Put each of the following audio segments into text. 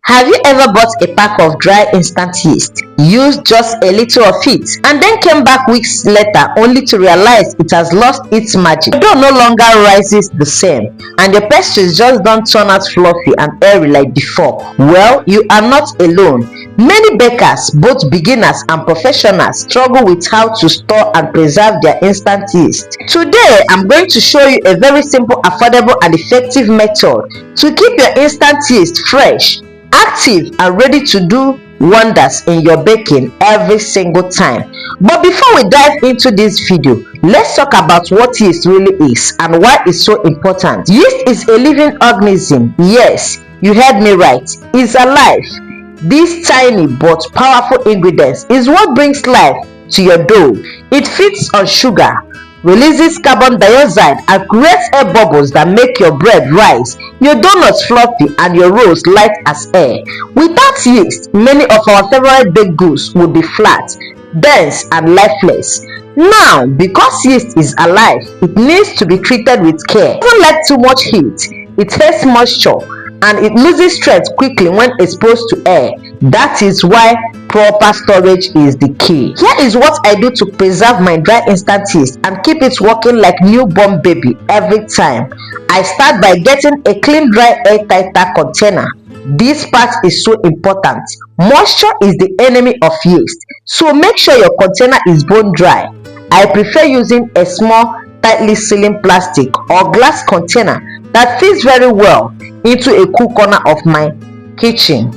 Have you ever bought a pack of dry instant yeast, used just a little of it, and then came back weeks later only to realize it has lost its magic? The dough no longer rises the same, and your pastries just don't turn out fluffy and airy like before. Well, you are not alone. Many bakers, both beginners and professionals, struggle with how to store and preserve their instant yeast. Today, I'm going to show you a very simple, affordable, and effective method to keep your instant yeast fresh, active, and ready to do wonders in your baking every single time. But before we dive into this video, let's talk about what yeast really is and why it's so important. Yeast is a living organism. Yes, you heard me right. It's alive. This tiny but powerful ingredients is what brings life to your dough. It feeds on sugar, releases carbon dioxide, and creates air bubbles that make your bread rise, your donuts fluffy, and your rolls light as air. Without yeast, many of our favorite baked goods would be flat, dense, and lifeless. Now, because yeast is alive, it needs to be treated with care. Don't let too much heat. It takes moisture, and it loses strength quickly when exposed to air. That is why proper storage is the key. Here is what I do to preserve my dry instant yeast and keep it working like newborn baby every time. I start by getting a clean, dry, airtight container. This part is so important. Moisture is the enemy of yeast, so make sure your container is bone dry. I prefer using a small, tightly sealing plastic or glass container that fits very well into a cool corner of my kitchen.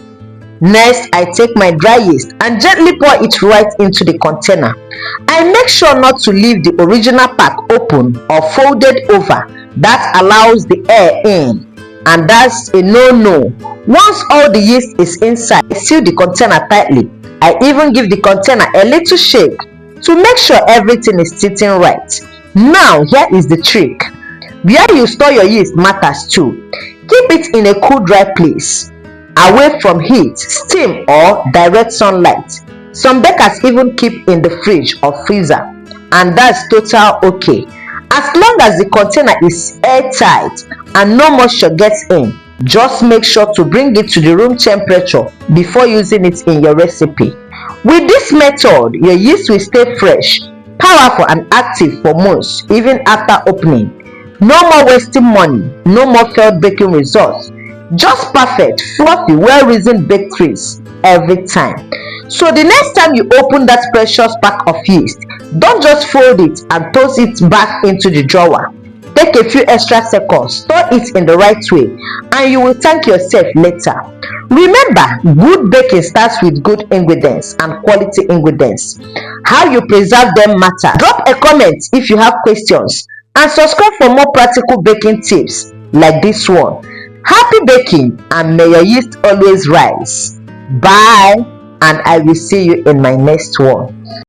Next, I take my dry yeast and gently pour it right into the container. I make sure not to leave the original pack open or folded over. That allows the air in, and that's a no-no. Once all the yeast is inside, I seal the container tightly. I even give the container a little shake to make sure everything is sitting right. Now, here is the trick. Where you store your yeast matters too. Keep it in a cool, dry place, away from heat, steam, or direct sunlight. Some bakers even keep in the fridge or freezer, and that's total okay. As long as the container is airtight and no moisture gets in, just make sure to bring it to the room temperature before using it in your recipe. With this method, your yeast will stay fresh, powerful, and active for months, even after opening. No more wasting money, no more failed baking results. Just perfect, fluffy, well-reasoned baked treats every time. So the next time you open that precious pack of yeast, don't just fold it and toss it back into the drawer. Take a few extra seconds, store it in the right way, and you will thank yourself later. Remember, good baking starts with good ingredients and quality ingredients. How you preserve them matters. Drop a comment if you have questions, and subscribe for more practical baking tips like this one. Happy baking, and may your yeast always rise. Bye, and I will see you in my next one.